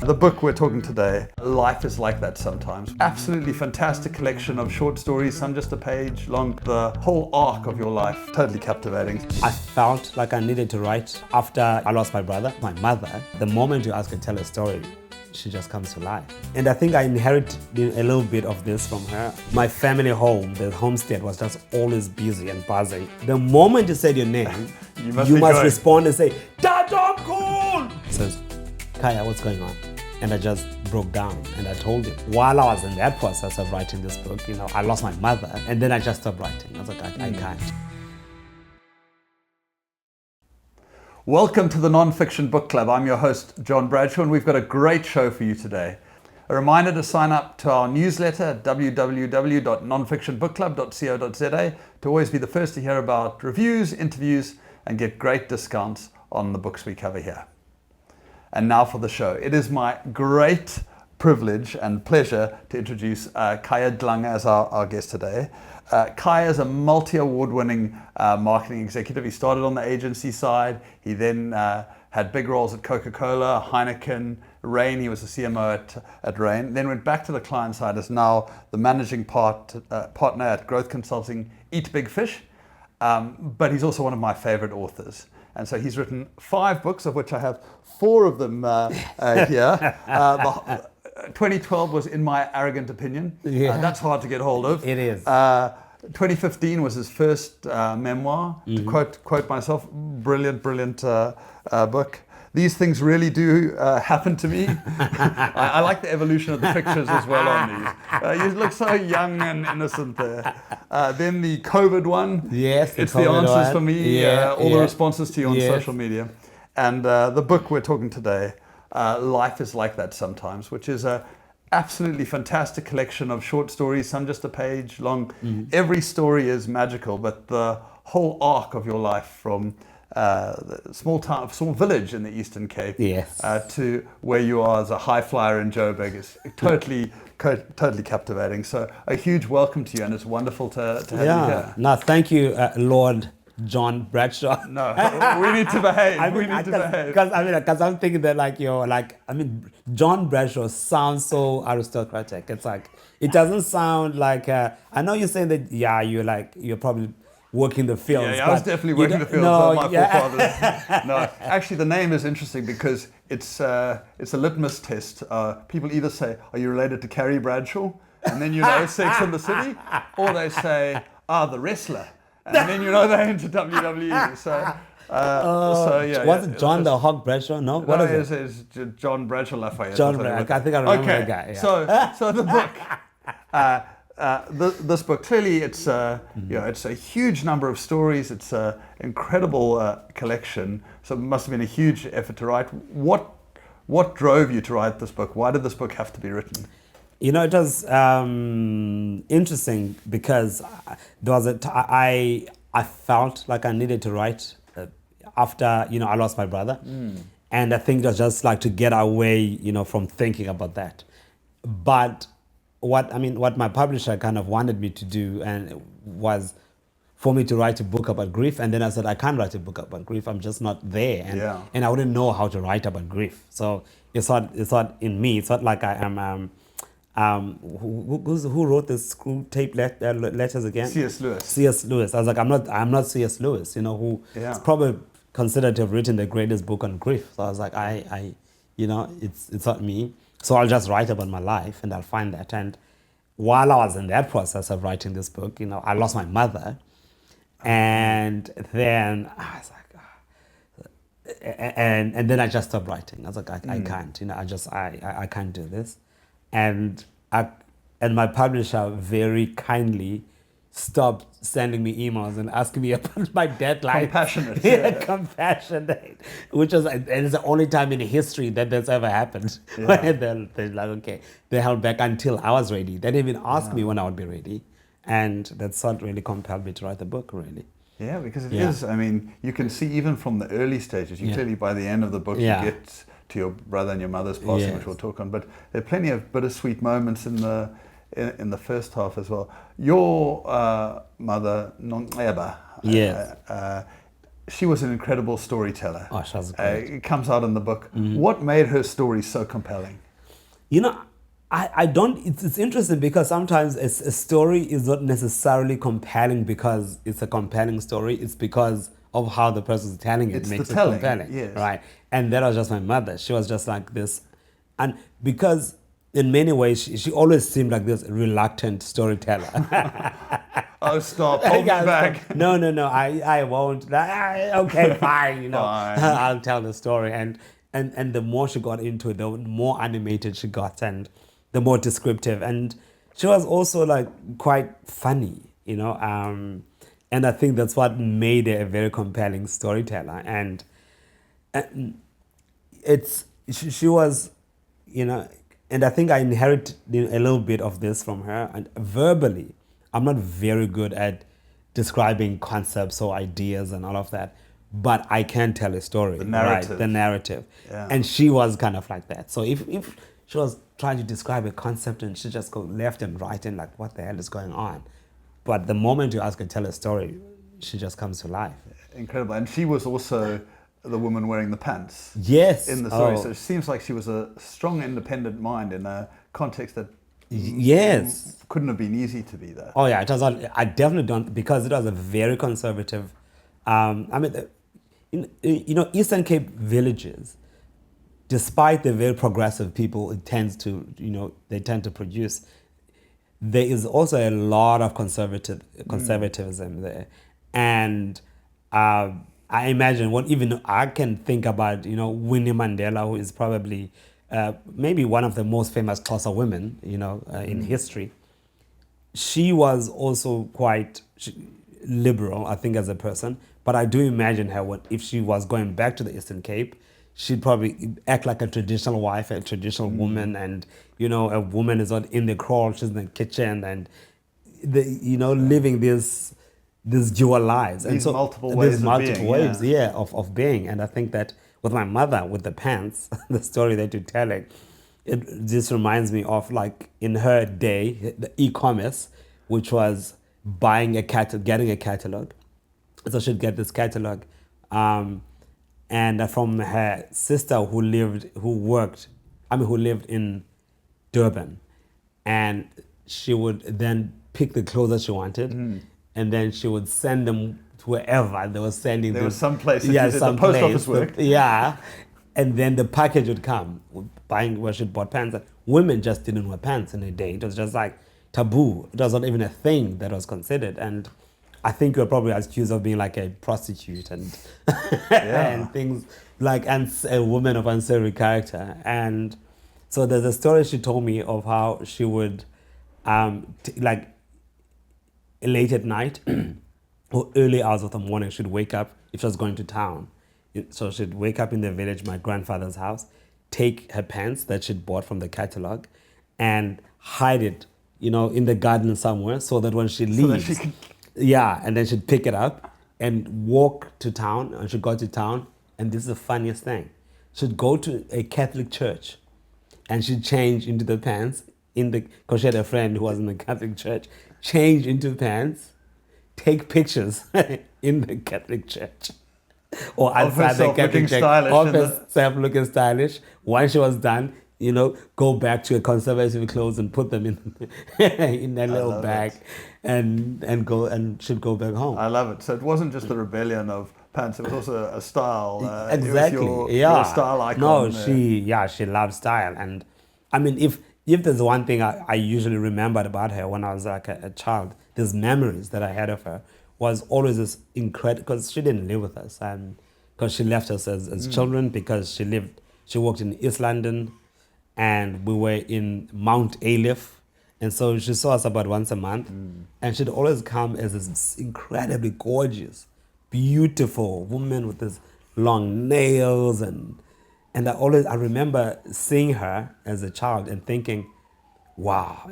The book we're talking today, Life is Like That Sometimes. Absolutely fantastic collection of short stories, some just a page long. The whole arc of your life, totally captivating. I felt like I needed to write after I lost my brother, my mother. The moment you ask her to tell a story, she just comes to life. And I think I inherited a little bit of this from her. My family home, the homestead, was just always busy and buzzing. The moment you said your name, you must respond and say, "Dad, I'm cool!" Says, "Khaya, what's going on?" And I just broke down and I told him. While I was in that process of writing this book, I lost my mother and then I just stopped writing. I was like, I can't. Welcome to the Non-Fiction Book Club. I'm your host, John Bradshaw, and we've got a great show for you today. A reminder to sign up to our newsletter at www.nonfictionbookclub.co.za to always be the first to hear about reviews, interviews, and get great discounts on the books we cover here. And now for the show. It is my great privilege and pleasure to introduce Khaya Dlanga as our guest today. Khaya is a multi-award-winning marketing executive. He started on the agency side. He then had big roles at Coca-Cola, Heineken, Rain. He was the CMO at Rain. Then went back to the client side as now the managing partner at growth consulting EatBigFish. But he's also one of my favorite authors. And so he's written 5 books, of which I have 4 of them here. 2012 was In My Arrogant Opinion. That's hard to get hold of. It is. 2015 was his first memoir. To quote myself, brilliant book. These things really do happen to me. I like the evolution of the pictures as well on these. You look so young and innocent there. Then the COVID one. Yes, it's the answers for me. All the responses to you on Yes. social media. And the book we're talking today, Life is Like That Sometimes, which is a absolutely fantastic collection of short stories, some just a page long. Every story is magical, but the whole arc of your life from the small village in the Eastern Cape to where you are as a high flyer in Joburg is totally captivating. So a huge welcome to you, and it's wonderful to have you here. No, thank you, Lord John Bradshaw. No, we need to behave. Because I'm thinking that John Bradshaw sounds so aristocratic. It's like, it doesn't sound like, I know you're saying that, you're probably working the fields. Yeah, I was definitely working the fields. Forefathers. No, actually the name is interesting because it's a litmus test. People either say, "Are you related to Carrie Bradshaw?" And then Sex and the City, or they say, the wrestler. And then they're into WWE. Was it John the Hawk Bradshaw? No? What is it? It's John Bradshaw Lafayette. John Bradshaw. I think I remember that guy. Yeah. So the book, this book, clearly it's it's a huge number of stories. It's an incredible collection. So it must have been a huge effort to write. What drove you to write this book? Why did this book have to be written? It was interesting because there was I felt like I needed to write after I lost my brother, and I think it was just like to get away from thinking about that. But what my publisher kind of wanted me to do was for me to write a book about grief, and then I said I can't write a book about grief. I'm just not there, and I wouldn't know how to write about grief. So it's not in me. It's not like I am. Who wrote the screw tape letters again? C.S. Lewis. C.S. Lewis. I was like, I'm not C.S. Lewis. Who is probably considered to have written the greatest book on grief. So I was like, it's not me. So I'll just write about my life, and I'll find that. And while I was in that process of writing this book, I lost my mother, and then I was like, and then I just stopped writing. I was like, I can't. I can't do this. And my publisher very kindly stopped sending me emails and asking me about my deadline. Compassionate. Compassionate. Which is, and it's the only time in history that that's ever happened. They're like, okay, they held back until I was ready. They didn't even ask me when I would be ready. And that's what really compelled me to write the book, really. Yeah, because it is. You can see even from the early stages, you clearly by the end of the book, you get to your brother and your mother's passing, which we'll talk on. But there are plenty of bittersweet moments in the first half as well. Your mother, Nongeba, she was an incredible storyteller. Oh, she was great. It comes out in the book. What made her story so compelling? You know, I don't, it's interesting because sometimes a story is not necessarily compelling because it's a compelling story. It's because of how the person's telling it makes it compelling. Yes. Right. And that was just my mother. She was just like this. And because in many ways, she always seemed like this reluctant storyteller. Oh, stop. Hold me back. No, I won't. Okay, fine, you know. Fine. I'll tell the story. And the more she got into it, the more animated she got and the more descriptive. And she was also like quite funny, you know. And I think that's what made her a very compelling storyteller. And she was, you know, and I think I inherited a little bit of this from her. And verbally, I'm not very good at describing concepts or ideas and all of that, but I can tell a story. The narrative. Right? The narrative. Yeah. And she was kind of like that. So if she was trying to describe a concept and she just go left and right and like, what the hell is going on? But the moment you ask her to tell a story, she just comes to life. Incredible. And she was also the woman wearing the pants. Yes. In the story. Oh. So it seems like she was a strong, independent mind in a context that Yes. couldn't have been easy to be there. Oh yeah, it was. I definitely don't, because it was a very conservative. I mean, you know, Eastern Cape villages, despite the very progressive people it tends to, you know, they tend to produce, there is also a lot of conservatism there, and I imagine what even I can think about, you know, Winnie Mandela, who is probably maybe one of the most famous Xhosa women, you know, in history. She was also quite liberal, I think, as a person. But I do imagine her, if she was going back to the Eastern Cape, she'd probably act like a traditional wife, a traditional woman, and, you know, a woman is not in the crawl, she's in the kitchen, and, living this dual lives. These and so multiple there's ways multiple of ways, being. yeah, of being. And I think that with my mother, with the pants, the story that you're telling, it just reminds me of, like, in her day, the e-commerce, which was getting a catalog. So she'd get this catalog, and from her sister who lived in Durban, and she would then pick the clothes that she wanted, and then she would send them to wherever they were sending. There was some place that yeah, you did some the post place, office work. yeah, and then the package would come, buying where she bought pants. Women just didn't wear pants in a day. It was just like taboo. It was not even a thing that was considered. And I think you're probably accused of being like a prostitute and and things like, and a woman of unsavory character. And so there's a story she told me of how she would, like, late at night or early hours of the morning, she'd wake up if she was going to town. So she'd wake up in the village, my grandfather's house, take her pants that she'd bought from the catalog and hide it, you know, in the garden somewhere, so that when she leaves, and then she'd pick it up and walk to town. And she'd go to town, and this is the funniest thing. She'd go to a Catholic church and she'd change into the pants because she had a friend who was in the Catholic church, change into pants, take pictures in the Catholic church. Or outside the Catholic church, of herself looking stylish. Once she was done, you know, go back to her conservative clothes and put them in their little bag, and she'd go back home. I love it. So it wasn't just the rebellion of pants; it was also a style. Exactly. Your style icon. No, she loves style, and I mean, if there's one thing I usually remembered about her when I was like a child, these memories that I had of her was always this incredible, because she didn't live with us, and because she left us as children, because she worked in East London, and we were in Mount Aleph, and so she saw us about once a month, and she'd always come as this incredibly gorgeous, beautiful woman with this long nails, and I remember seeing her as a child and thinking, wow,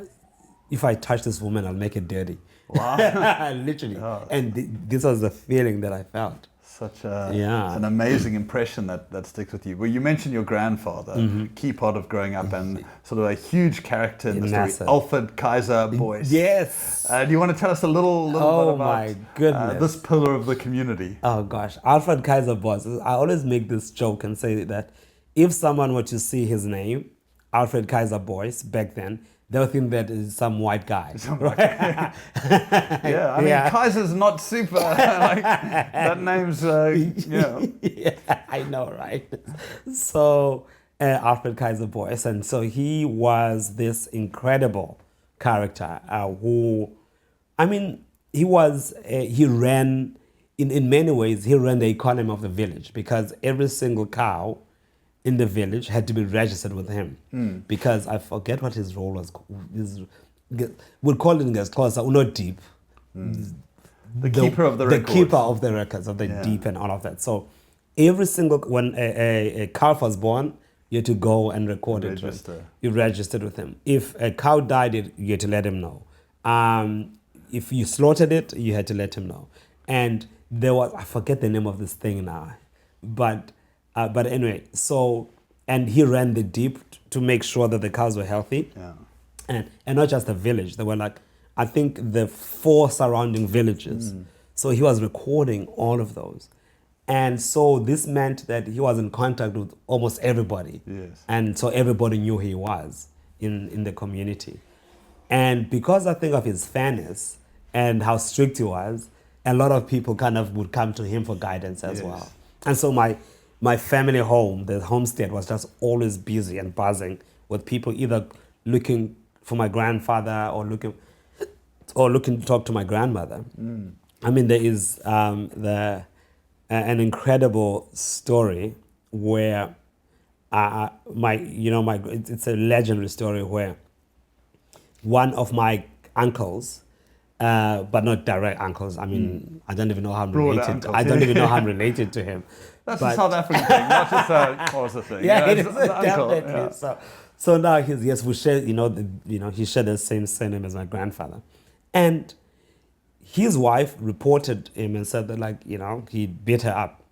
if I touch this woman, I'll make it dirty. Wow. Literally. And this was the feeling that I felt. Such Yeah. an amazing impression that sticks with you. Well, you mentioned your grandfather, key part of growing up, and sort of a huge character in the story, Massive. Alfred Kaiser Boyce. Yes. Do you want to tell us a little bit Oh about my goodness. this pillar of the community? Oh gosh, Alfred Kaiser Boyce. I always make this joke and say that if someone were to see his name, Alfred Kaiser Boyce, back then, they'll think that is some white guy. Yeah, I mean, Kaiser's not super. Like, that name's, Yeah, I know, right? So, Alfred Kaiser Boyce, and so he was this incredible character who, I mean, he ran, in many ways, he ran the economy of the village, because every single cow in the village had to be registered with him, because I forget what his role was. We'll call it in Xhosa, not deep. the keeper of the records. The keeper of the records of the deep and all of that. So every single, when a calf was born, you had to go and record it. You registered with him. If a cow died, you had to let him know. If you slaughtered it, you had to let him know. And there was, I forget the name of this thing now, but anyway, so, and he ran the deep to make sure that the cows were healthy. Yeah. And not just the village. There were like, I think, the 4 surrounding villages. So he was recording all of those. And so this meant that he was in contact with almost everybody. Yes. And so everybody knew who he was in the community. And because I think of his fairness and how strict he was, a lot of people kind of would come to him for guidance as well. And so my family home, the homestead, was just always busy and buzzing with people either looking for my grandfather or looking to talk to my grandmother. I mean, there is an incredible story where it's a legendary story where one of my uncles, but not direct uncles. I mean, I don't even know how I'm related. Uncles. I don't even know how I'm related to him. That's a South African thing, not just a Xhosa thing. Yeah, it is it's definitely. Yeah. So now we share. He shared the same surname as my grandfather, and his wife reported him and said that he beat her up,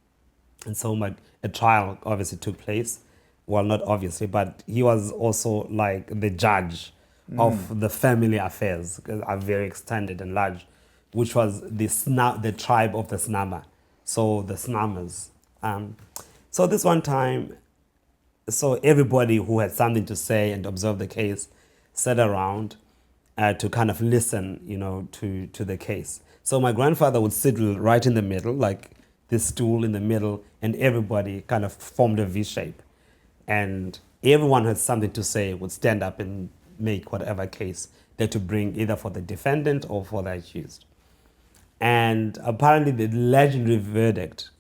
and so a trial obviously took place. Well, not obviously, but he was also like the judge of the family affairs, because are very extended and large, which was the tribe of the Snama, so the Snamas. So this one time, so everybody who had something to say and observe the case sat around to kind of listen, to the case. So my grandfather would sit right in the middle, like this stool in the middle, and everybody kind of formed a V shape. And everyone had something to say, would stand up and make whatever case they had to bring, either for the defendant or for the accused. And apparently the legendary verdict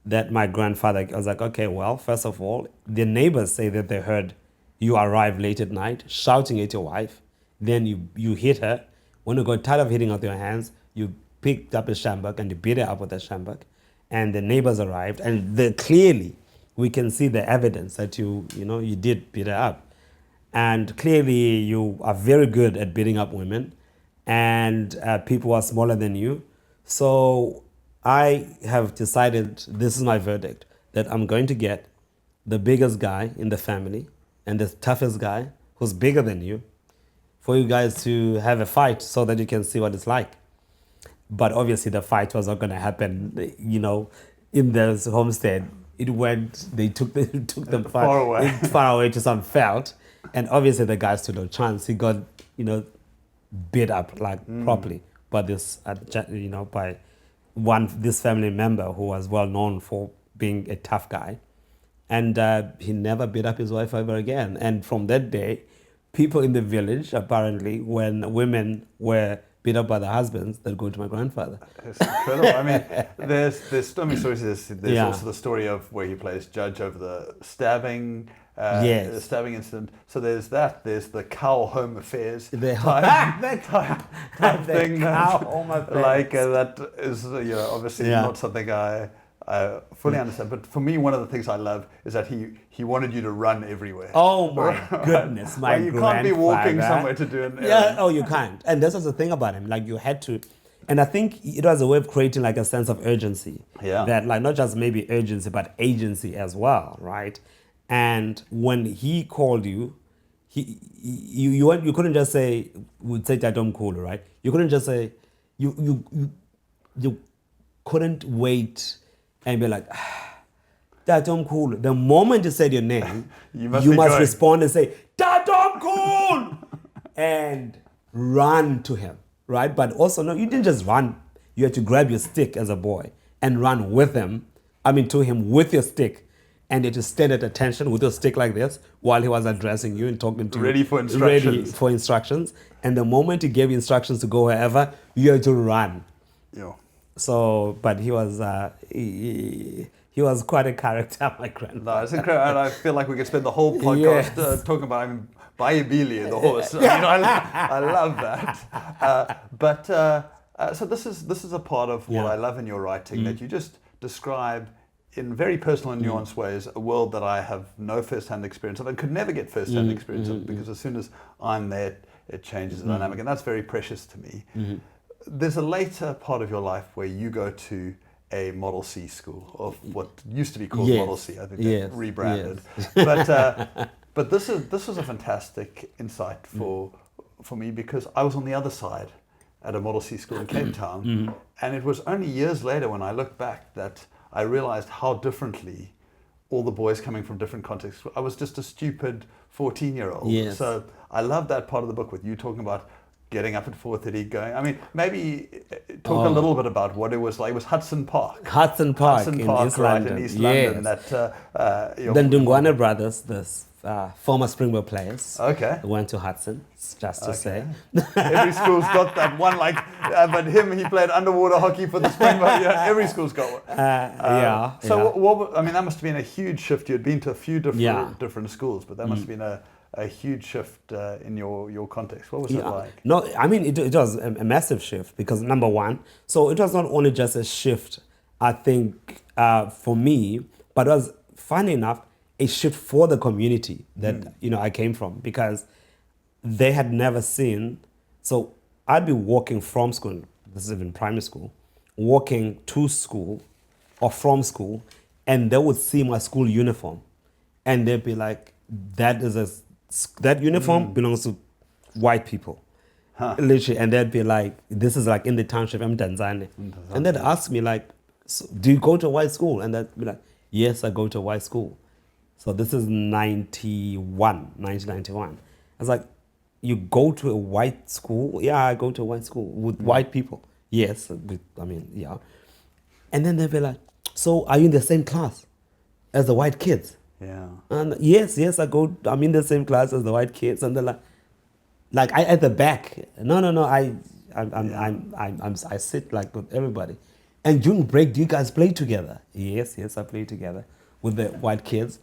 that my grandfather, I was like, okay, well, first of all, the neighbors say that they heard you arrive late at night shouting at your wife. Then you hit her. When you got tired of hitting with your hands, you picked up a sjambok and you beat her up with a sjambok. And the neighbors arrived, and clearly we can see the evidence that you did beat her up. And clearly you are very good at beating up women, and people are smaller than you. So I have decided, this is my verdict, that I'm going to get the biggest guy in the family and the toughest guy who's bigger than you, for you guys to have a fight so that you can see what it's like. But obviously the fight was not going to happen, in the homestead. They took them far away to some veld, and obviously the guy stood no chance. He got, beat up properly by this, by this family member who was well known for being a tough guy. And he never beat up his wife ever again. And from that day, people in the village, apparently, when women were beat up by their husbands, they'd go to my grandfather. It's incredible. I mean, there's so many stories. There's also the story of where he plays judge over the stabbing. The stabbing incident. So there's that. There's the cow home affairs type thing. Cow home affairs. Like that is obviously not something I fully understand. But for me, one of the things I love is that he wanted you to run everywhere. Oh my goodness, my you can't be walking somewhere to do an errand. Yeah, oh, you can't. And this was the thing about him. Like you had to, And I think it was a way of creating like a sense of urgency. Yeah. That like not just maybe urgency, but agency as well, right? And when he called you, you couldn't just say, we'd say Tatom Cool, right? You couldn't just say, you couldn't wait and be like, Tatom Cool. The moment you said your name, you must respond and say, Tatom Cool! And run to him, right? But also, no, you didn't just run. You had to grab your stick as a boy and run with him, to him with your stick. And you had to stand at attention with your stick like this while he was addressing you and talking to you. Ready for instructions. Ready for instructions. And the moment he gave you instructions to go wherever, you had to run. Yeah. So, but he was quite a character, my grandfather. No, it's incredible. And I feel like we could spend the whole podcast talking about him. Bayabili, the horse. I love that. So this is a part of what I love in your writing, that you just describe in very personal and nuanced ways a world that I have no first-hand experience of and could never get first-hand experience of, because as soon as I'm there, it changes the dynamic, and that's very precious to me. There's a later part of your life where you go to a Model C school, of what used to be called Model C. I think they rebranded. But this was a fantastic insight for me, because I was on the other side at a Model C school in Cape Town, and it was only years later when I looked back that I realized how differently all the boys coming from different contexts. I was just a stupid 14-year-old. Yes. So I love that part of the book with you talking about getting up at 4:30, going. Maybe talk a little bit about what it was like. It was Hudson Park. Hudson Park in East London. In East London. That the Ndungwane brothers, this former Springbok players, went to Hudson, just to say. Every school's got that one, but he played underwater hockey for the Springbok. Every school's got one. That must have been a huge shift. You had been to a few different schools, but that must have been a huge shift in your context. What was it like? No, it was a massive shift, because number one, so it was not only just a shift, I think, for me, but it was, funny enough, a shift for the community that I came from, because they had never seen. So I'd be walking from school, this is even primary school, walking to school or from school, and they would see my school uniform, and they'd be like, that uniform belongs to white people. Literally. And they'd be like, this is like in the township, I'm Tanzania. And they'd ask me like, so, do you go to a white school? And they'd be like, yes, I go to a white school. So this is 1991. I was like, you go to a white school? Yeah, I go to a white school with white people. Yes, yeah. And then they'd be like, so are you in the same class as the white kids? Yeah. And yes, I'm in the same class as the white kids. And they're like I at the back. No, I sit like with everybody. And during break, do you guys play together? Yes, I play together with the white kids.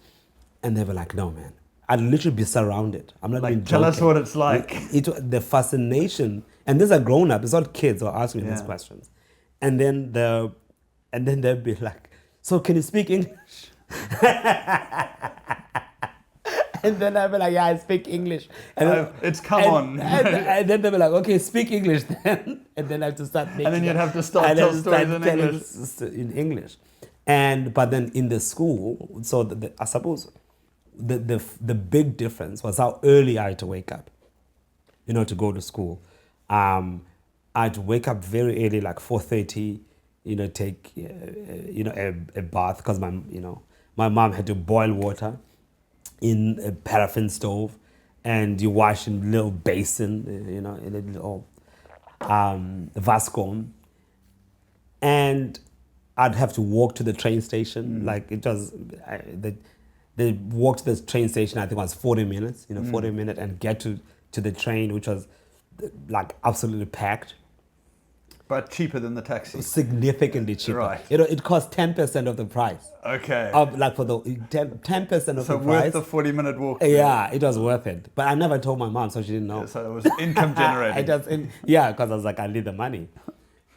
And they were like, no, man, I'd literally be surrounded. I'm not even joking. Tell us what it's like. The fascination, and these are grown up. It's not kids who are asking me these questions. And then they'd be like, so can you speak English? And then I'd be like, yeah, I speak English. And and then they'd be like, okay, speak English then. And then I have to start making. And then you'd have to start telling stories in English. In English. But then in the school, so I suppose the big difference was how early I had to wake up, to go to school. I'd wake up very early, like 4:30, take, a bath, because my mom had to boil water in a paraffin stove, and you wash in a little basin, in a little vascom. And I'd have to walk to the train station. Like it was, the walk to the train station, I think was 40 minutes, 40 minutes, and get to the train, which was like absolutely packed. But cheaper than the taxi. Significantly cheaper. Right. It cost 10% of the price. Okay. Like for the 10% of the price. So worth the 40-minute walk. Yeah, it was worth it. But I never told my mom, so she didn't know. So it was income generating. Because I was like, I need the money.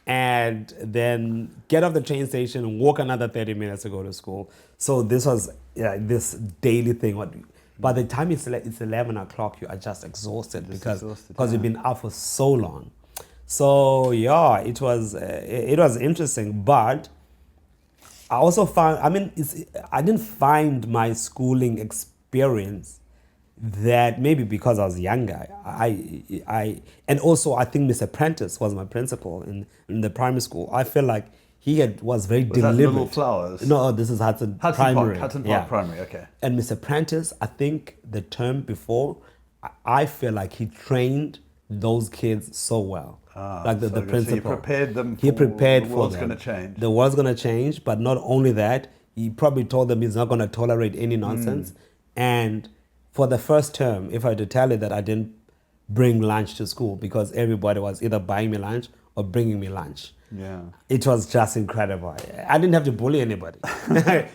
And then get off the train station and walk another 30 minutes to go to school. So this was this daily thing. By the time it's 11 o'clock, you are just exhausted because you've been out for so long. So yeah, it was interesting, but I also found, I didn't find my schooling experience that, maybe because I was younger, and also I think Mr. Prentice was my principal in the primary school. I feel like was very Was that deliberate. Little Flowers? No, this is Hudson Primary. Hudson Park Primary, okay. And Mr. Prentice, I think the term before, I feel like he trained those kids so well. Like the So principal. he prepared them He for prepared the for world's them. going to change. The world's going to change, but not only that, he probably told them he's not going to tolerate any nonsense. And for the first term, if I had to tell you that I didn't bring lunch to school because everybody was either buying me lunch or bringing me lunch. Yeah. It was just incredible. I didn't have to bully anybody.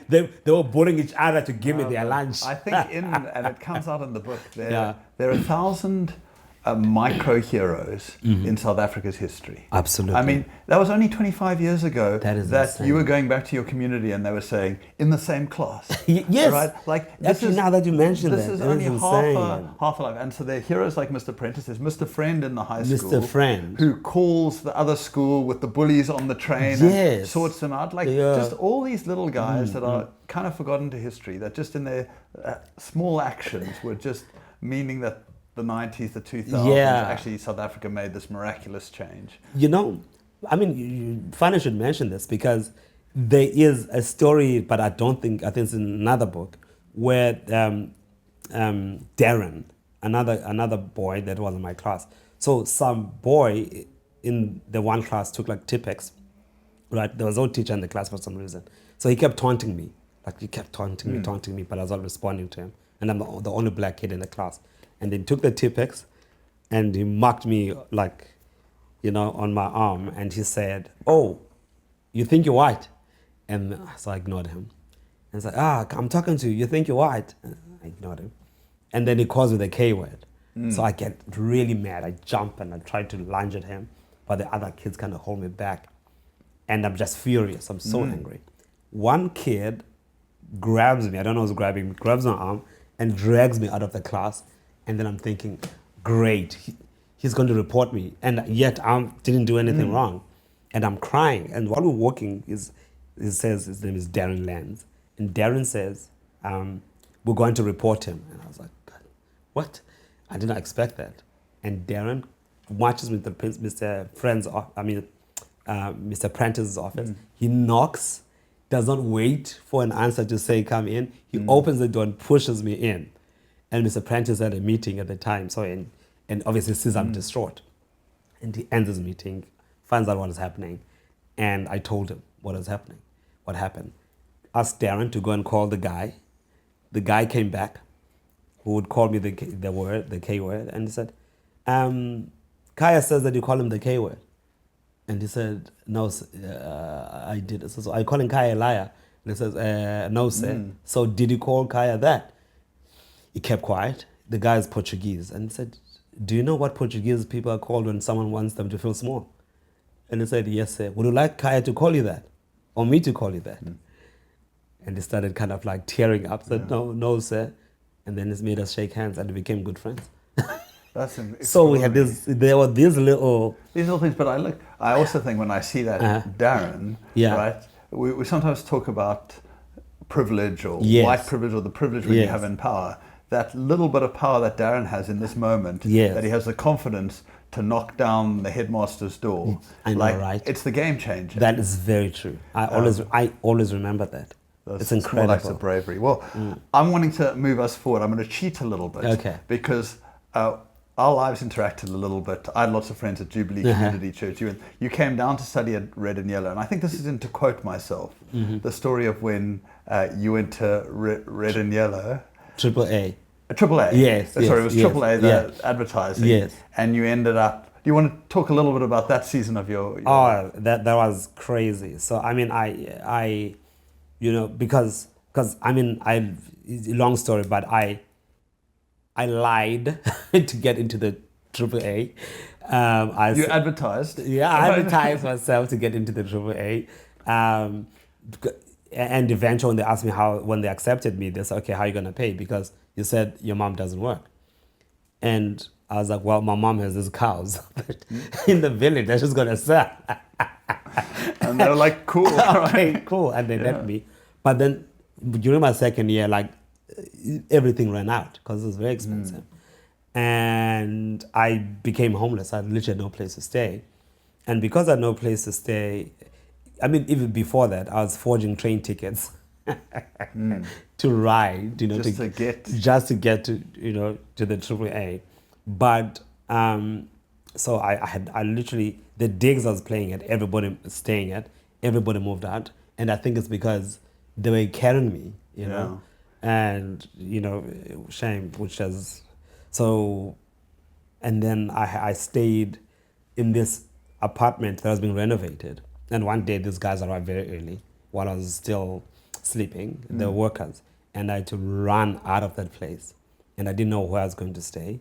They were bullying each other to give me their lunch. I think and it comes out in the book, there are 1,000 micro heroes in South Africa's history. Absolutely. I mean, that was only 25 years ago That is that insane. you were going back to your community and they were saying, in the same class. Yes. Right? Like, Actually, now that you mention this that, is that only is half a life. And so there are heroes like Mr. Prentice. There's Mr. Friend in the high school. Mr. Friend. Who calls the other school with the bullies on the train and Yes. sorts them out. Like, Yeah. just all these little guys that are kind of forgotten to history, that just in their small actions were just meaning that the 90s, the 2000s, actually South Africa made this miraculous change. You know, I mean, Fanny should mention this because there is a story, but I think it's in another book, where Darren, another boy that was in my class. So some boy in the one class took like Tipex, right? There was no teacher in the class for some reason. So he kept taunting me. Like he kept taunting me, but I was not responding to him. And I'm the only black kid in the class. And then took the Tipex and he marked me like, on my arm. And he said, "Oh, you think you're white?" And so I ignored him. And it's like, I'm talking to you. You think you're white? And I ignored him. And then he calls me the K word. So I get really mad. I jump and I try to lunge at him. But the other kids kind of hold me back. And I'm just furious. I'm so angry. One kid grabs me. I don't know who's grabbing me. Grabs my arm and drags me out of the class. And then I'm thinking, great, he's going to report me. And yet I didn't do anything wrong. And I'm crying. And while we're walking, he says his name is Darren Lands. And Darren says, we're going to report him. And I was like, what? I did not expect that. And Darren marches with Mr. Mr. Prentice's office. He knocks, does not wait for an answer to say, come in. He opens the door and pushes me in. And Mr. Prentice had a meeting at the time, and obviously sees I'm distraught. And he ends his meeting, finds out what is happening, and I told him what happened. Asked Darren to go and call the guy. The guy came back, who would call me the K word, and he said, Khaya says that you call him the K word. And he said, no, I did. So I call him Khaya a liar. And he says, no, sir. So did you call Khaya that? He kept quiet. The guy is Portuguese. And he said, do you know what Portuguese people are called when someone wants them to feel small? And he said, yes, sir. Would you like Khaya to call you that? Or me to call you that? And he started kind of like tearing up. Said, no, sir. And then he made us shake hands and we became good friends. That's so we had there were these little things. But I also think when I see that Darren, right, we sometimes talk about privilege or white privilege or the privilege when you have in power. That little bit of power that Darren has in this moment, that he has the confidence to knock down the headmaster's door. I know, right? It's the game changer. That is very true. I always remember that. It's incredible. Small acts of bravery. Well, I'm wanting to move us forward. I'm going to cheat a little bit. Okay. Because our lives interacted a little bit. I had lots of friends at Jubilee Community Church. You came down to study at Red and Yellow. And I think this is to quote myself, the story of when you went to Red and Yellow. Triple A. Triple A? Yes. Sorry, it was Triple A, the advertising. Yes. And you ended up, do you want to talk a little bit about that season of your Oh, that was crazy. So, I mean, I because I mean, long story, but I lied to get into the Triple A. You advertised? Yeah, I advertised myself to get into the Triple A. And eventually when they asked me when they accepted me, they said, okay, how are you going to pay? Because you said your mom doesn't work. And I was like, well, my mom has these cows in the village that she's going to sell. And they were like, cool. Okay, Right? cool. And they Yeah. let me. But then during my second year, like everything ran out because it was very expensive. And I became homeless. I literally had no place to stay. And because I had no place to stay, I mean, even before that, I was forging train tickets to ride, you know, Just to get to, you know, to the AAA. But so I literally, the digs I was playing at, everybody was staying at, everybody moved out. And I think it's because they were carrying me, you know, and, you know, shame, which has, so, and then I stayed in this apartment that was being renovated. And one day these guys arrived very early while I was still sleeping, the workers. And I had to run out of that place. And I didn't know where I was going to stay.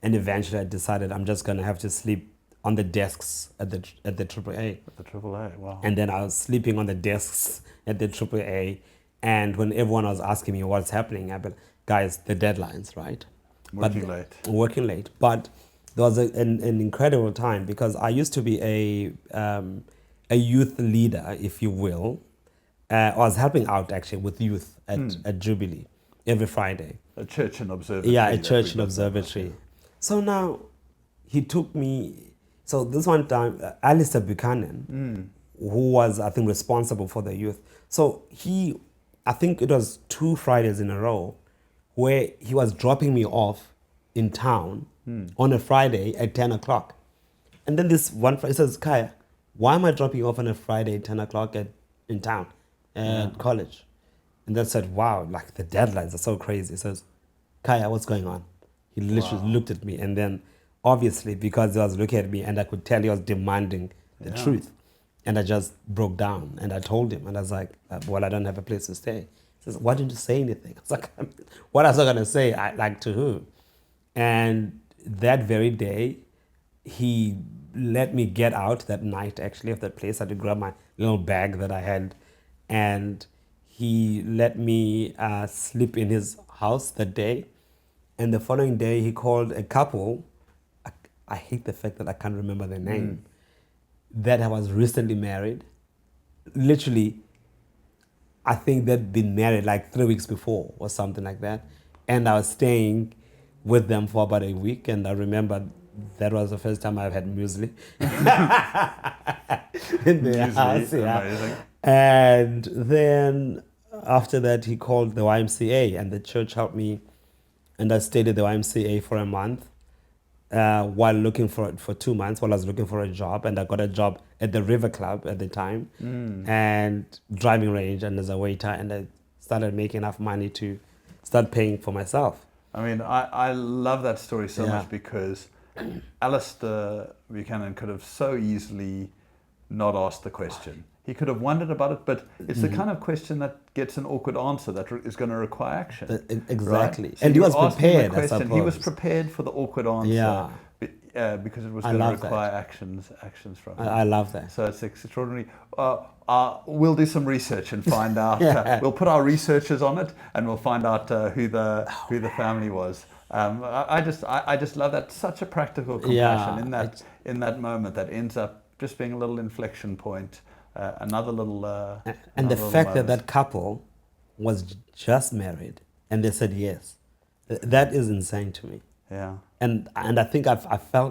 And eventually I decided I'm just going to have to sleep on the desks at the AAA. At the AAA, wow. And then I was sleeping on the desks at the AAA. And when everyone was asking me what's happening, I said, guys, the deadlines, right? Working late. Working late. But there was an incredible time because I used to be a youth leader, if you will. I was helping out actually with youth at Jubilee every Friday. A church and observatory. Yeah, a church and observatory. So now he took me. So this one time, Alistair Buchanan, who was, I think, responsible for the youth. So I think it was 2 Fridays in a row where he was dropping me off in town on a Friday at 10 o'clock. And then this one Friday, he says, Khaya, why am I dropping you off on a Friday at 10 o'clock in town at college? And then said, wow, like the deadlines are so crazy. He says, Khaya, what's going on? He literally looked at me, and then obviously because he was looking at me and I could tell he was demanding the truth. And I just broke down and I told him, and I was like, well, I don't have a place to stay. He says, why didn't you say anything? I was like, what else am I going to say? Like to who? And that very day, he let me get out that night actually of that place. I had to grab my little bag that I had, and he let me sleep in his house that day. And the following day, he called a couple. I hate the fact that I can't remember their name. That I was recently married. Literally, I think they'd been married like 3 weeks before or something like that. And I was staying with them for about a week. And I remember that was the first time I've had muesli in their house. Yeah. Amazing. And then after that, he called the YMCA, and the church helped me. And I stayed at the YMCA for a month while looking for 2 months while I was looking for a job. And I got a job at the River Club at the time and driving range and as a waiter. And I started making enough money to start paying for myself. I mean, I love that story so much because Alistair Buchanan could have so easily not asked the question. He could have wondered about it, but it's the kind of question that gets an awkward answer that is going to require action. Exactly. Right? So and he was asked him the prepared, I question. suppose. He was prepared for the awkward answer because it was going to require actions from him. I love that. So it's extraordinary. We'll do some research and find out. We'll put our researchers on it, and we'll find out who the family was. I just love that. Such a practical compassion in that moment that ends up just being a little inflection point. Another little and the fact that couple was just married and they said yes, that is insane to me. Yeah. And I think I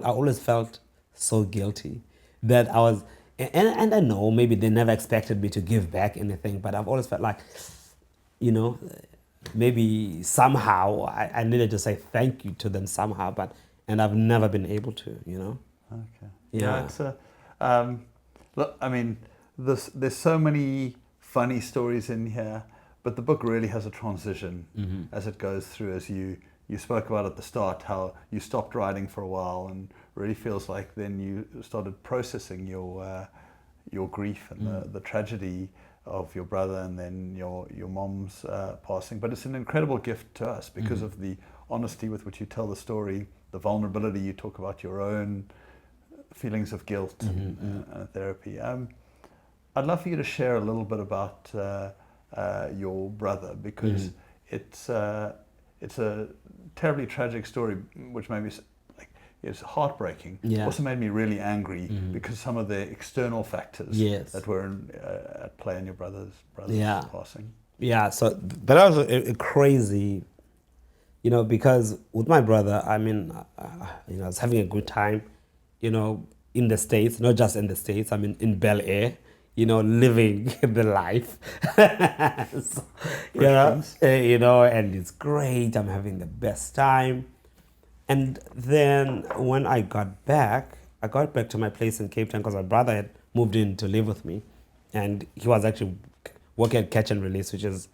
always felt so guilty that I was, and I know maybe they never expected me to give back anything, but I've always felt like, you know, maybe somehow I needed to say thank you to them somehow, and I've never been able to, you know. Okay. Yeah. It's look, I mean, there's so many funny stories in here, but the book really has a transition as it goes through. As you spoke about at the start, how you stopped writing for a while, and really feels like then you started processing your grief and the tragedy of your brother and then your mom's passing. But it's an incredible gift to us because of the honesty with which you tell the story, the vulnerability you talk about your own feelings of guilt and therapy. I'd love for you to share a it it's a terribly tragic story, which made me like it's heartbreaking. Yeah. Also made me really angry because some of the external factors Yes. that were at play in your brother's Yeah. passing. Yeah, so that was a crazy, because with my brother, I mean, I was having a good time, in the States, not just in the States, I mean, in Bel Air, living the life. So, and it's great. I'm having the best time. And then when I got back to my place in Cape Town because my brother had moved in to live with me. And he was actually working at Catch and Release, which is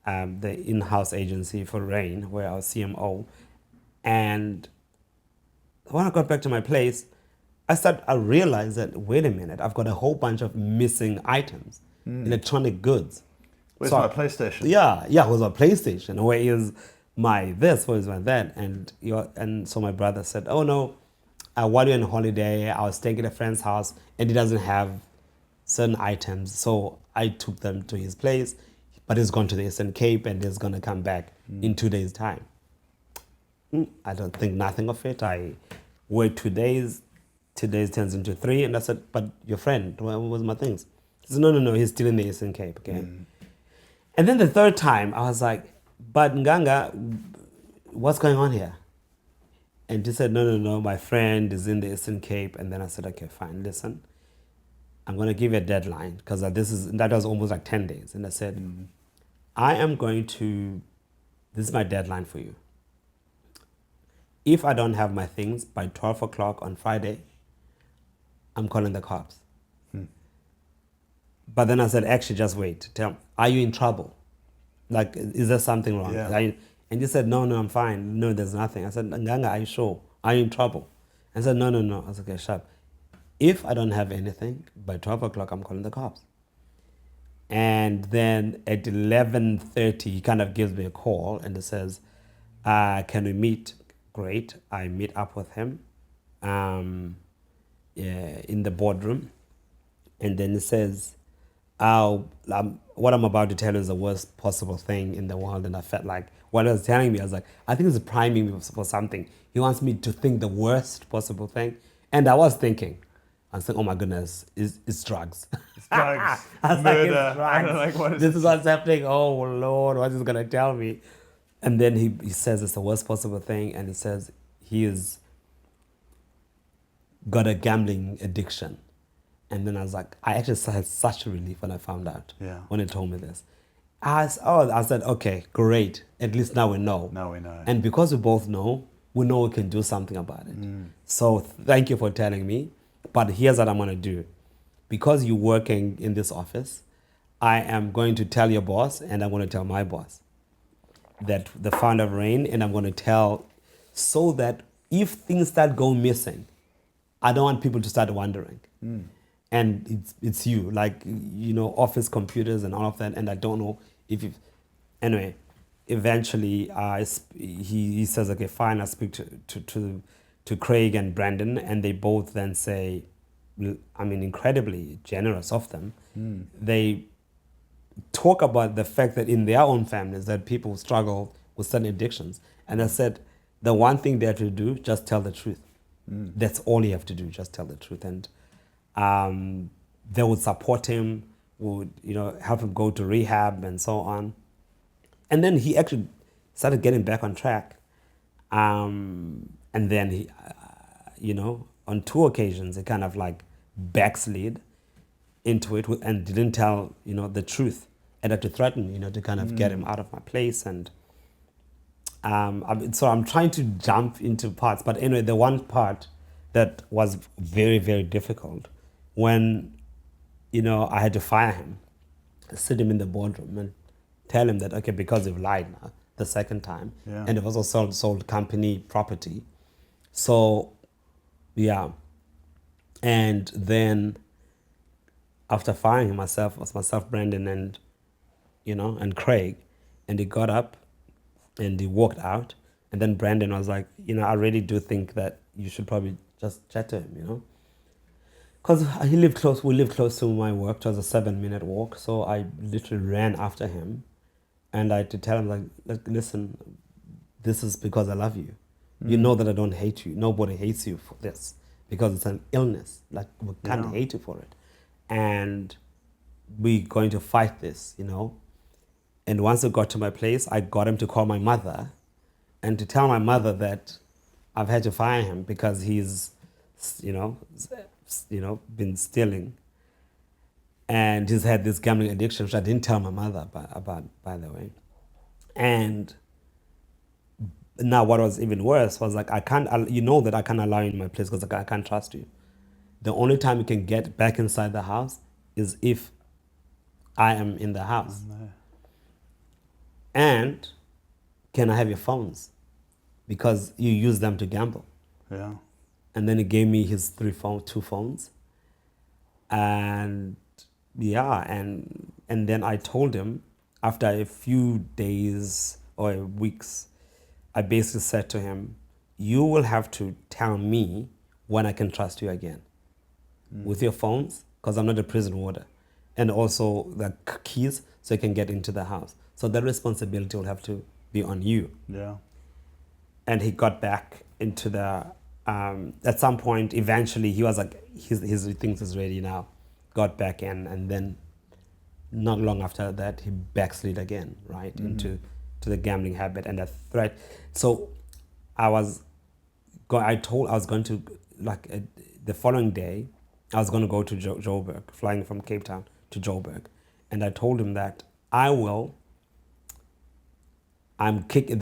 the in-house agency for Rain, where I was CMO. And when I got back to my place, I realized that, wait a minute, I've got a whole bunch of missing items, electronic goods. Where's my PlayStation? Yeah, where's my PlayStation? Where is my this? Where is my that? And so my brother said, oh no, while you're on holiday, I was staying at a friend's house and he doesn't have certain items. So I took them to his place, but he's gone to the Eastern Cape and he's going to come back in 2 days' time. I don't think nothing of it. I wait 2 days. 2 days turns into 3. And I said, but your friend, where was my things? He said, no, he's still in the Eastern Cape again. And then the third time, I was like, but Nganga, what's going on here? And he said, no, my friend is in the Eastern Cape. And then I said, okay, fine, listen. I'm going to give you a deadline because that was almost like 10 days. And I said, this is my deadline for you. If I don't have my things by 12 o'clock on Friday, I'm calling the cops. But then I said, actually, just wait. Tell me, are you in trouble? Like, is there something wrong? Yeah. And he said, no, I'm fine. No, there's nothing. I said, Nganga, are you sure? Are you in trouble? I said, no. I said, okay, shut up. If I don't have anything, by 12 o'clock, I'm calling the cops. And then at 11:30, he kind of gives me a call and he says, can we meet? Great. I meet up with him in the boardroom. And then he says, what I'm about to tell you is the worst possible thing in the world. And I felt like, what he was telling me, I was like, I think he's priming me for something. He wants me to think the worst possible thing. And I was thinking, oh my goodness, it's drugs. It's drugs. I was Murder. like, it's drugs. Like, what is this is what's happening. Oh Lord, what is he gonna tell me? And then he says it's the worst possible thing, and he says he's got a gambling addiction. And then I was like, I actually had such a relief when I found out. Yeah. When he told me this. I said, okay, great. At least now we know. Now we know. And because we both know, we know we can do something about it. So thank you for telling me. But here's what I'm going to do. Because you're working in this office, I am going to tell your boss and I'm going to tell my boss that the founder of Rain, and I'm going to tell so that if things start going missing, I don't want people to start wondering. And it's you, like, office computers and all of that. And I don't know if you... Anyway, eventually he says, okay, fine, I speak to Craig and Brandon, and they both then say, I mean, incredibly generous of them. They talk about the fact that in their own families that people struggle with certain addictions. And I said, the one thing they have to do, just tell the truth. That's all you have to do, just tell the truth. And they would support him, would help him go to rehab and so on. And then he actually started getting back on track. And then he, on 2 occasions, he kind of like backslid into it and didn't tell, the truth. And had to threaten, to kind of get him out of my place. And so I'm trying to jump into parts. But anyway, the one part that was very, very difficult when, I had to fire him, sit him in the boardroom and tell him that, okay, because you've lied now the second time, and you've also sold company property. So, yeah. And then after firing him, myself, Brandon, and, and Craig, and he got up and he walked out. And then Brandon was like, I really do think that you should probably just chat to him, Because we lived close to my work. It was a 7-minute walk. So I literally ran after him. And I had to tell him, like, listen, this is because I love you. You know that I don't hate you. Nobody hates you for this because it's an illness. Like, we can't hate you for it. And we're going to fight this, you know. And once I got to my place, I got him to call my mother and to tell my mother that I've had to fire him because he's, been stealing. And he's had this gambling addiction, which I didn't tell my mother about, by the way. And now what was even worse was like, I can't allow you in my place because I can't trust you. The only time you can get back inside the house is if I am in the house. Oh, no. And can I have your phones? Because you use them to gamble. Yeah. And then he gave me his two phones. And and then I told him after a few days or weeks, I basically said to him, you will have to tell me when I can trust you again with your phones, because I'm not a prison warder, and also the keys so you can get into the house. So that responsibility will have to be on you. Yeah. And he got back into the, at some point, eventually he was like, his things is ready now. Got back in, and then not long after that, he backslid again, right, into the gambling habit and the threat. So I was going to, the following day, I was going to go to Joburg, flying from Cape Town to Joburg. And I told him that the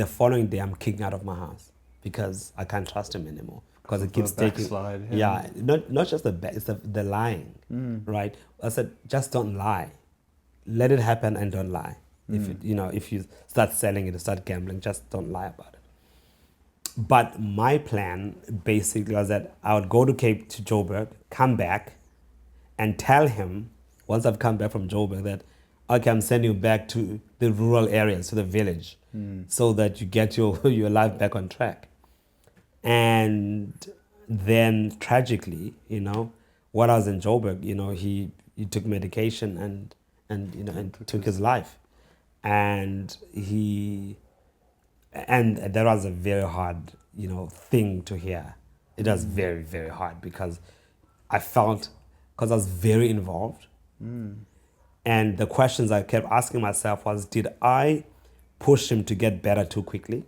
following day, I'm kicking out of my house because I can't trust him anymore. Because it keeps taking, not just it's the lying, right? I said, just don't lie. Let it happen and don't lie. If you start selling it, start gambling, just don't lie about it. But my plan basically was that I would go to Joburg, come back, and tell him, once I've come back from Joburg, that, okay, I'm sending you back to the rural areas, to the village, so that you get your life back on track. And then tragically, while I was in Joburg, he took medication and took his life. And that was a very hard, thing to hear. It was very, very hard because I was very involved. And the questions I kept asking myself was, did I push him to get better too quickly?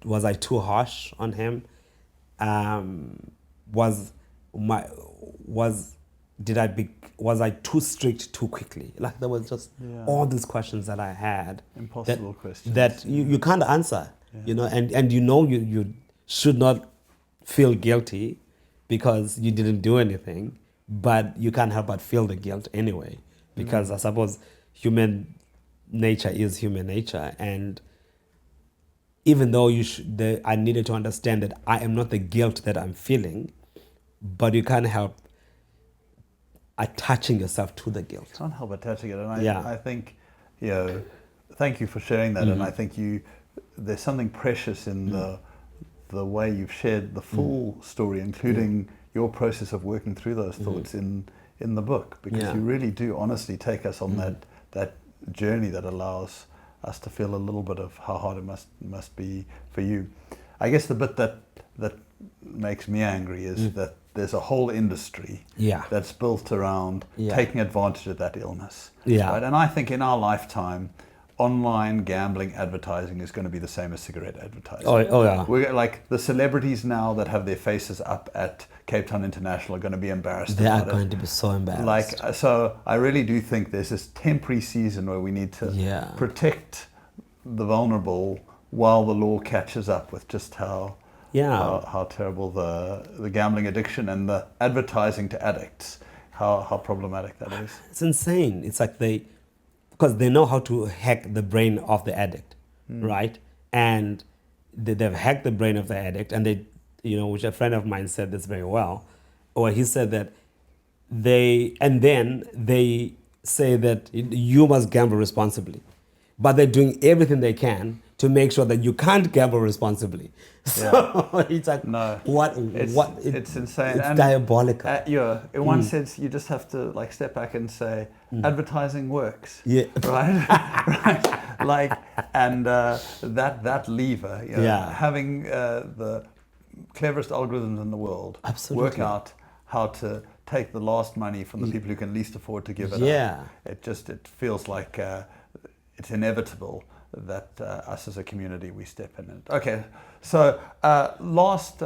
Was I too harsh on him? Was I too strict too quickly? Like, there was just all these questions that I had. Impossible questions. That you can't answer, and you should not feel guilty because you didn't do anything, but you can't help but feel the guilt anyway, because I suppose human nature is human nature. And even though I needed to understand that I am not the guilt that I'm feeling, but you can't help attaching yourself to the guilt. Can't help attaching it. And I think, thank you for sharing that. And I think there's something precious in the way you've shared the full story, including your process of working through those thoughts in the book, because you really do honestly take us on that journey that allows us to feel a little bit of how hard it must be for you. I guess the bit that makes me angry is that there's a whole industry that's built around taking advantage of that illness. Right? And I think in our lifetime, online gambling advertising is going to be the same as cigarette advertising. Oh yeah. We're like, the celebrities now that have their faces up at Cape Town International are going to be embarrassed. They are going to be so embarrassed. So I really do think there's this temporary season where we need to protect the vulnerable while the law catches up with just how terrible the gambling addiction and the advertising to addicts, how problematic that is. It's insane. It's like because they know how to hack the brain of the addict, right? And they've hacked the brain of the addict, and which a friend of mine said this very well, or he said that they say that you must gamble responsibly, but they're doing everything they can to to make sure that you can't gamble responsibly. So it's like, No, it's insane. It's And, diabolical. in one sense, you just have to like step back and say, advertising works. Yeah. Right. Right. Like, and that lever, having the cleverest algorithms in the world, Absolutely. work out how to take the last money from the people who can least afford to give it up. It feels like it's inevitable that us as a community, we step in it. Okay, so last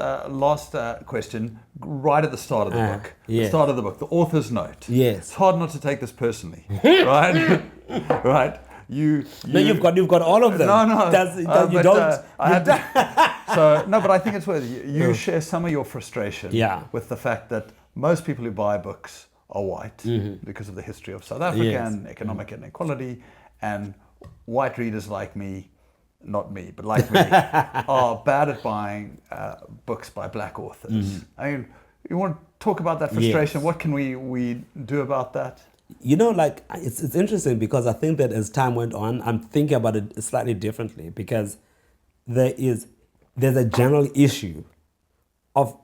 question, right at the start of the book. Yes. The start of the book, the author's note. Yes. It's hard not to take this personally, right? Right. No, you've got all of them. No. You don't. But I think it's worth it. You share some of your frustration with the fact that most people who buy books are white because of the history of South Africa and economic inequality, and white readers like me, not me, but like me, are bad at buying books by black authors. I mean, you want to talk about that frustration? What can we do about that? You know, like, it's interesting because I think that as time went on, I'm thinking about it slightly differently, because there's a general issue of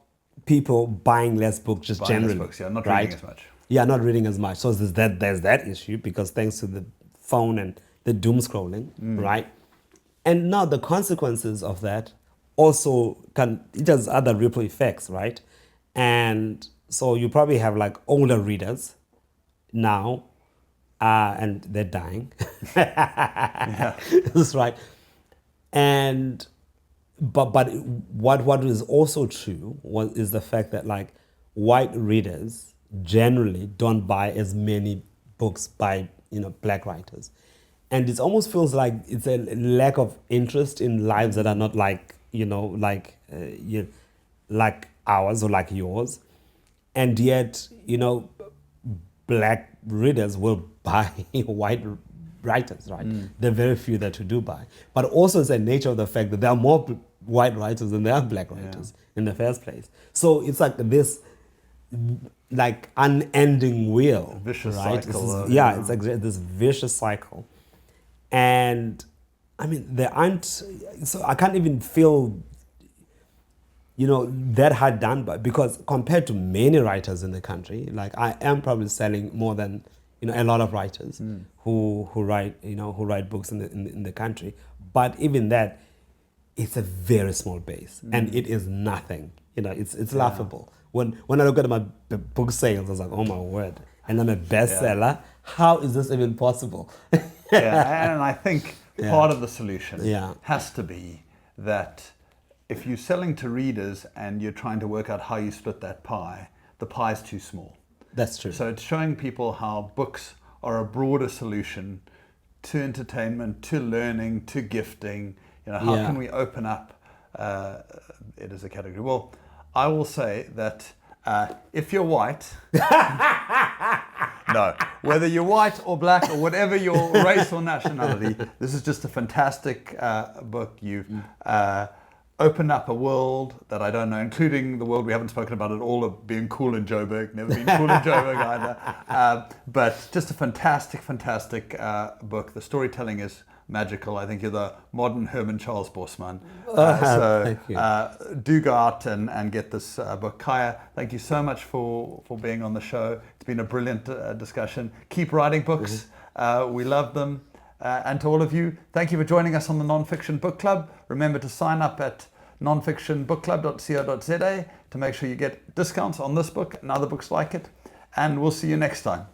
people buying less books just Buying generally. less books, not right? reading as much. Yeah, not reading as much. So there's that issue, because thanks to the phone and the doom scrolling, right? And now the consequences of that also it has other ripple effects, right? And so you probably have like older readers now, and they're dying. That's right. And but what is also true is the fact that like white readers generally don't buy as many books by black writers, and it almost feels like it's a lack of interest in lives that are not like like ours or like yours, and yet black readers will buy white writers, right? There are very few that do buy. But also it's a nature of the fact that there are more white writers than there are black writers in the first place. So it's like this like unending wheel. Vicious right? cycle. It's like this vicious cycle. And I mean, there aren't, so I can't even feel that hard done by, because compared to many writers in the country, like I am probably selling more than a lot of writers who write books in the country. But even that, it's a very small base, and it is nothing. It's laughable. When I look at my book sales, I was like, oh my word! And I'm a bestseller. How is this even possible? And I think part of the solution has to be that if you're selling to readers and you're trying to work out how you split that pie, the pie is too small. That's true. So it's showing people how books are a broader solution to entertainment, to learning, to gifting. How can we open up it as a category? Well, I will say that if you're white, no, whether you're white or black or whatever your race or nationality, this is just a fantastic book. You've opened up a world that I don't know, including the world we haven't spoken about at all of being cool in Joburg. Never been cool in Joburg either. But just a fantastic book. The storytelling is magical. I think you're the modern Herman Charles Bosman. Thank you. Do go out and get this book. Khaya, thank you so much for being on the show. It's been a brilliant discussion. Keep writing books. We love them. And to all of you, thank you for joining us on the Nonfiction Book Club. Remember to sign up at nonfictionbookclub.co.za to make sure you get discounts on this book and other books like it. And we'll see you next time.